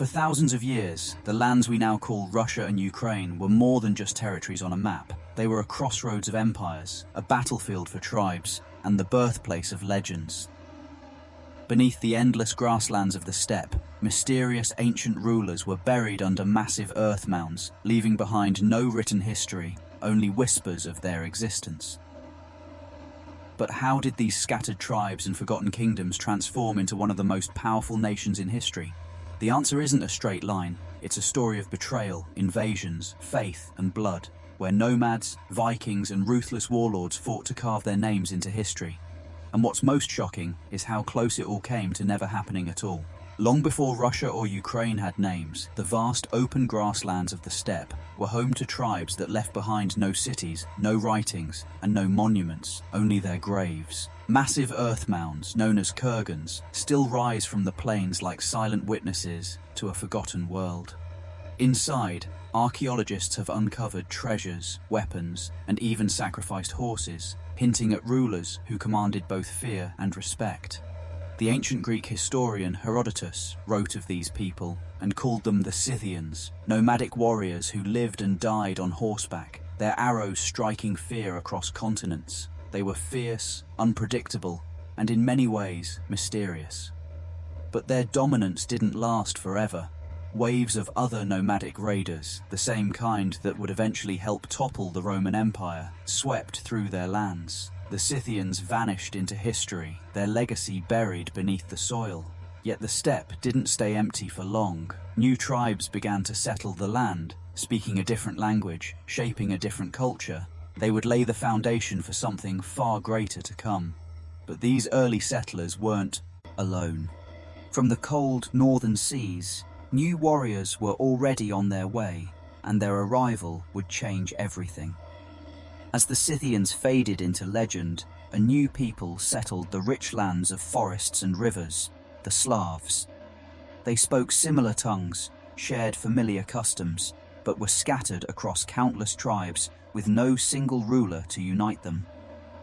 For thousands of years, the lands we now call Russia and Ukraine were more than just territories on a map. They were a crossroads of empires, a battlefield for tribes, and the birthplace of legends. Beneath the endless grasslands of the steppe, mysterious ancient rulers were buried under massive earth mounds, leaving behind no written history, only whispers of their existence. But how did these scattered tribes and forgotten kingdoms transform into one of the most powerful nations in history? The answer isn't a straight line. It's a story of betrayal, invasions, faith, and blood, where nomads, Vikings, and ruthless warlords fought to carve their names into history. And what's most shocking is how close it all came to never happening at all. Long before Russia or Ukraine had names, the vast open grasslands of the steppe were home to tribes that left behind no cities, no writings, and no monuments, only their graves. Massive earth mounds, known as kurgans, still rise from the plains like silent witnesses to a forgotten world. Inside, archaeologists have uncovered treasures, weapons, and even sacrificed horses, hinting at rulers who commanded both fear and respect. The ancient Greek historian Herodotus wrote of these people and called them the Scythians, nomadic warriors who lived and died on horseback, their arrows striking fear across continents. They were fierce, unpredictable, and in many ways mysterious. But their dominance didn't last forever. Waves of other nomadic raiders, the same kind that would eventually help topple the Roman Empire, swept through their lands. The Scythians vanished into history, their legacy buried beneath the soil. Yet the steppe didn't stay empty for long. New tribes began to settle the land, speaking a different language, shaping a different culture. They would lay the foundation for something far greater to come. But these early settlers weren't alone. From the cold northern seas, new warriors were already on their way, and their arrival would change everything. As the Scythians faded into legend, a new people settled the rich lands of forests and rivers, the Slavs. They spoke similar tongues, shared familiar customs, but were scattered across countless tribes with no single ruler to unite them.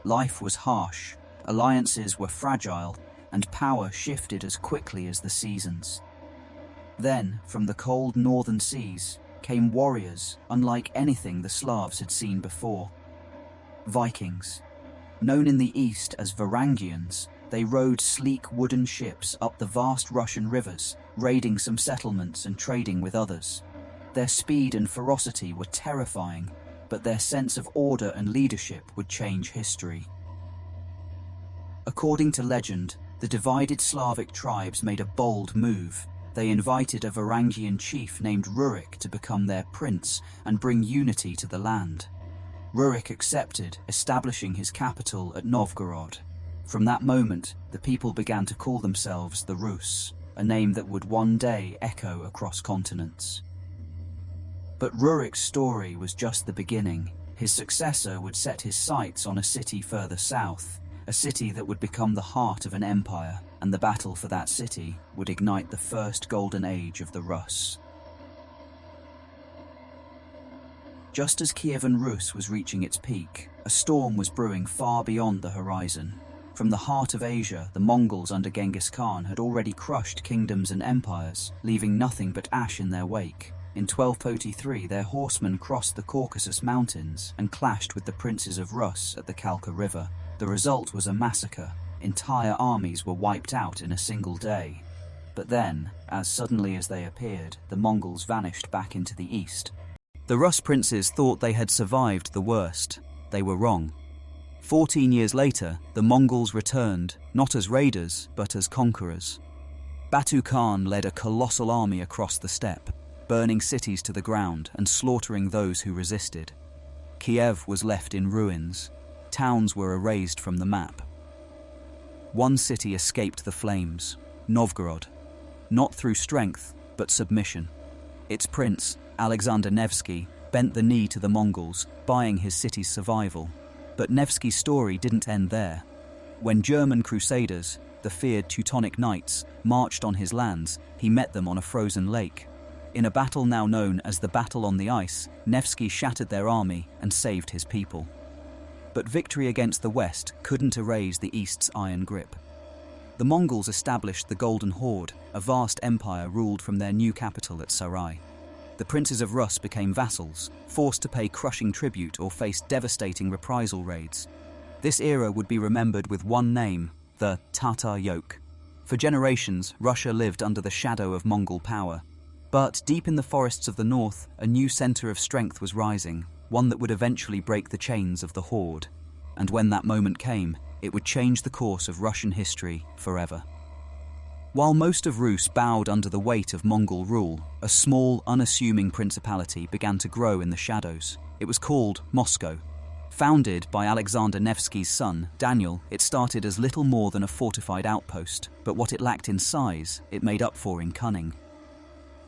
Life was harsh, alliances were fragile, and power shifted as quickly as the seasons. Then, from the cold northern seas, came warriors unlike anything the Slavs had seen before. Vikings. Known in the east as Varangians, they rowed sleek wooden ships up the vast Russian rivers, raiding some settlements and trading with others. Their speed and ferocity were terrifying, but their sense of order and leadership would change history. According to legend, the divided Slavic tribes made a bold move. They invited a Varangian chief named Rurik to become their prince and bring unity to the land. Rurik accepted, establishing his capital at Novgorod. From that moment, the people began to call themselves the Rus, a name that would one day echo across continents. But Rurik's story was just the beginning. His successor would set his sights on a city further south, a city that would become the heart of an empire, and the battle for that city would ignite the first golden age of the Rus. Just as Kievan Rus was reaching its peak, a storm was brewing far beyond the horizon. From the heart of Asia, the Mongols under Genghis Khan had already crushed kingdoms and empires, leaving nothing but ash in their wake. In 1243, their horsemen crossed the Caucasus Mountains and clashed with the princes of Rus at the Kalka River. The result was a massacre. Entire armies were wiped out in a single day. But then, as suddenly as they appeared, the Mongols vanished back into the east. The Rus princes thought they had survived the worst. They were wrong. 14 years later, the Mongols returned, not as raiders, but as conquerors. Batu Khan led a colossal army across the steppe, burning cities to the ground and slaughtering those who resisted. Kiev was left in ruins. Towns were erased from the map. One city escaped the flames, Novgorod, not through strength, but submission. Its prince, Alexander Nevsky, bent the knee to the Mongols, buying his city's survival. But Nevsky's story didn't end there. When German crusaders, the feared Teutonic Knights, marched on his lands, he met them on a frozen lake. In a battle now known as the Battle on the Ice, Nevsky shattered their army and saved his people. But victory against the West couldn't erase the East's iron grip. The Mongols established the Golden Horde, a vast empire ruled from their new capital at Sarai. The princes of Rus became vassals, forced to pay crushing tribute or face devastating reprisal raids. This era would be remembered with one name, the Tatar yoke. For generations, Russia lived under the shadow of Mongol power. But deep in the forests of the north, a new center of strength was rising, one that would eventually break the chains of the Horde. And when that moment came, it would change the course of Russian history forever. While most of Rus bowed under the weight of Mongol rule, a small, unassuming principality began to grow in the shadows. It was called Moscow. Founded by Alexander Nevsky's son, Daniel, it started as little more than a fortified outpost, but what it lacked in size, it made up for in cunning.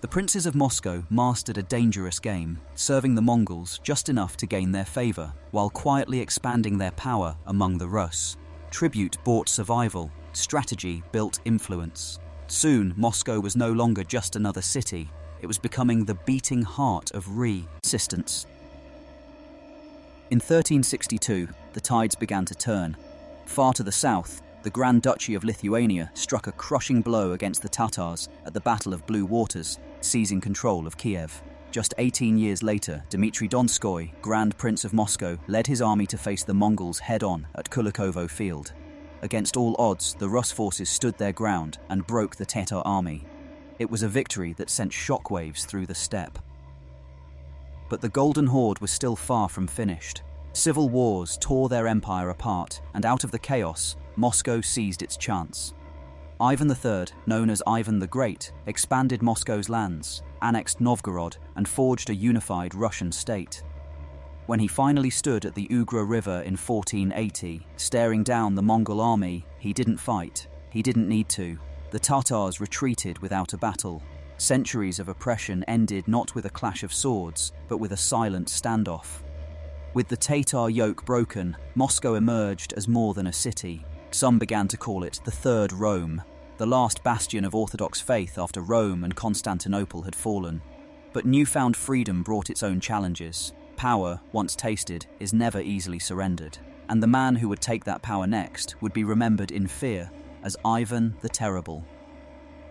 The princes of Moscow mastered a dangerous game, serving the Mongols just enough to gain their favor, while quietly expanding their power among the Rus. Tribute bought survival, strategy built influence. Soon, Moscow was no longer just another city. It was becoming the beating heart of resistance. In 1362, the tides began to turn. Far to the south, the Grand Duchy of Lithuania struck a crushing blow against the Tatars at the Battle of Blue Waters, seizing control of Kiev. Just 18 years later, Dmitry Donskoy, Grand Prince of Moscow, led his army to face the Mongols head-on at Kulikovo Field. Against all odds, the Rus forces stood their ground and broke the Tatar army. It was a victory that sent shockwaves through the steppe. But the Golden Horde was still far from finished. Civil wars tore their empire apart, and out of the chaos, Moscow seized its chance. Ivan III, known as Ivan the Great, expanded Moscow's lands, annexed Novgorod, and forged a unified Russian state. When he finally stood at the Ugra River in 1480, staring down the Mongol army, he didn't fight. He didn't need to. The Tatars retreated without a battle. Centuries of oppression ended not with a clash of swords, but with a silent standoff. With the Tatar yoke broken, Moscow emerged as more than a city. Some began to call it the Third Rome, the last bastion of Orthodox faith after Rome and Constantinople had fallen. But newfound freedom brought its own challenges. Power, once tasted, is never easily surrendered, and the man who would take that power next would be remembered in fear as Ivan the Terrible.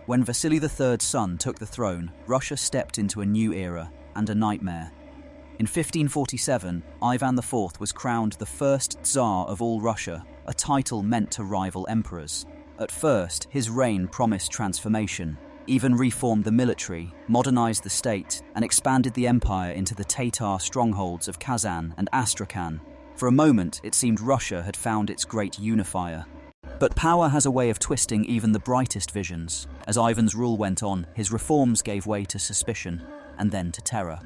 When Vasily III's son took the throne, Russia stepped into a new era and a nightmare. In 1547, Ivan IV was crowned the first Tsar of all Russia, a title meant to rival emperors. At first, his reign promised transformation, even reformed the military, modernized the state, and expanded the empire into the Tatar strongholds of Kazan and Astrakhan. For a moment, it seemed Russia had found its great unifier. But power has a way of twisting even the brightest visions. As Ivan's rule went on, his reforms gave way to suspicion, and then to terror.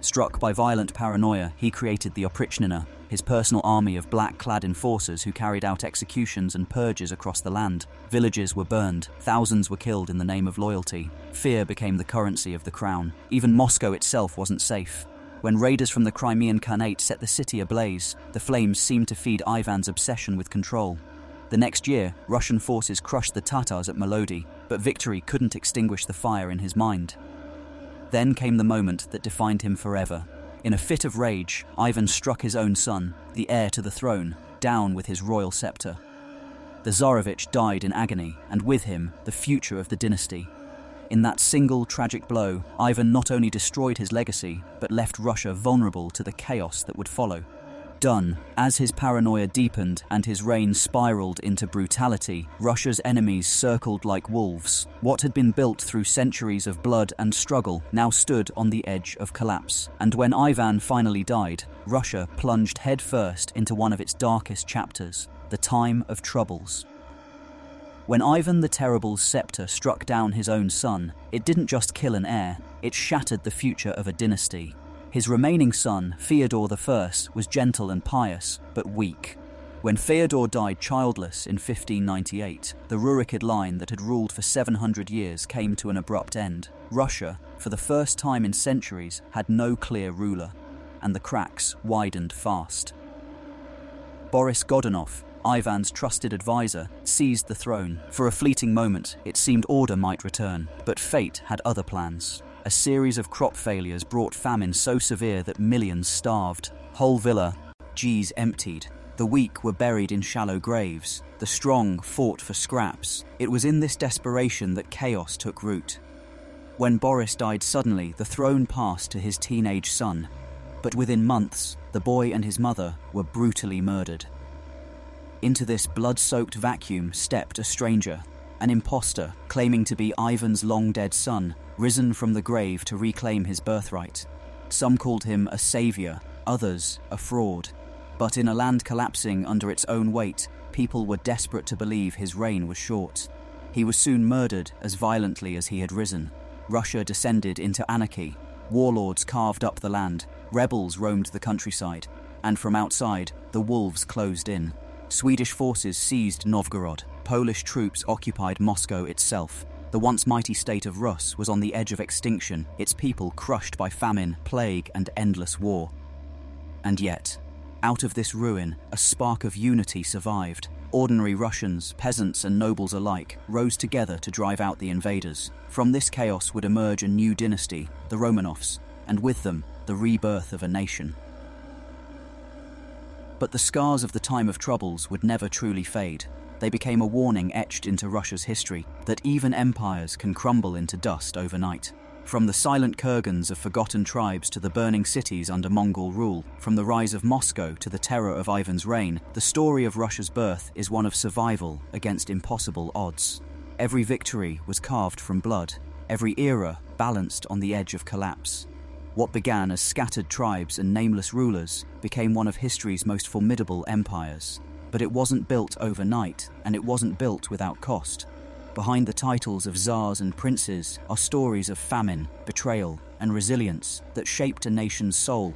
Struck by violent paranoia, he created the Oprichnina, his personal army of black-clad enforcers who carried out executions and purges across the land. Villages were burned, thousands were killed in the name of loyalty. Fear became the currency of the crown. Even Moscow itself wasn't safe. When raiders from the Crimean Khanate set the city ablaze, the flames seemed to feed Ivan's obsession with control. The next year, Russian forces crushed the Tatars at Molody, but victory couldn't extinguish the fire in his mind. Then came the moment that defined him forever. In a fit of rage, Ivan struck his own son, the heir to the throne, down with his royal scepter. The Tsarevich died in agony, and with him, the future of the dynasty. In that single tragic blow, Ivan not only destroyed his legacy, but left Russia vulnerable to the chaos that would follow. Done. As his paranoia deepened and his reign spiraled into brutality, Russia's enemies circled like wolves. What had been built through centuries of blood and struggle now stood on the edge of collapse. And when Ivan finally died, Russia plunged headfirst into one of its darkest chapters, the time of troubles. When Ivan the Terrible's scepter struck down his own son, it didn't just kill an heir, it shattered the future of a dynasty. His remaining son, Fyodor I, was gentle and pious, but weak. When Fyodor died childless in 1598, the Rurikid line that had ruled for 700 years came to an abrupt end. Russia, for the first time in centuries, had no clear ruler, and the cracks widened fast. Boris Godunov, Ivan's trusted advisor, seized the throne. For a fleeting moment, it seemed order might return, but fate had other plans. A series of crop failures brought famine so severe that millions starved. Whole villages emptied. The weak were buried in shallow graves. The strong fought for scraps. It was in this desperation that chaos took root. When Boris died suddenly, the throne passed to his teenage son. But within months, the boy and his mother were brutally murdered. Into this blood-soaked vacuum stepped a stranger, an imposter claiming to be Ivan's long-dead son, risen from the grave to reclaim his birthright. Some called him a savior, others a fraud. But in a land collapsing under its own weight, people were desperate to believe his reign was short. He was soon murdered as violently as he had risen. Russia descended into anarchy. Warlords carved up the land, rebels roamed the countryside, and from outside, the wolves closed in. Swedish forces seized Novgorod. Polish troops occupied Moscow itself. The once mighty state of Rus was on the edge of extinction, its people crushed by famine, plague, and endless war. And yet, out of this ruin, a spark of unity survived. Ordinary Russians, peasants and nobles alike, rose together to drive out the invaders. From this chaos would emerge a new dynasty, the Romanovs, and with them, the rebirth of a nation. But the scars of the time of troubles would never truly fade. They became a warning etched into Russia's history that even empires can crumble into dust overnight. From the silent kurgans of forgotten tribes to the burning cities under Mongol rule, from the rise of Moscow to the terror of Ivan's reign, the story of Russia's birth is one of survival against impossible odds. Every victory was carved from blood, every era balanced on the edge of collapse. What began as scattered tribes and nameless rulers became one of history's most formidable empires. But it wasn't built overnight, and it wasn't built without cost. Behind the titles of Tsars and princes are stories of famine, betrayal, and resilience that shaped a nation's soul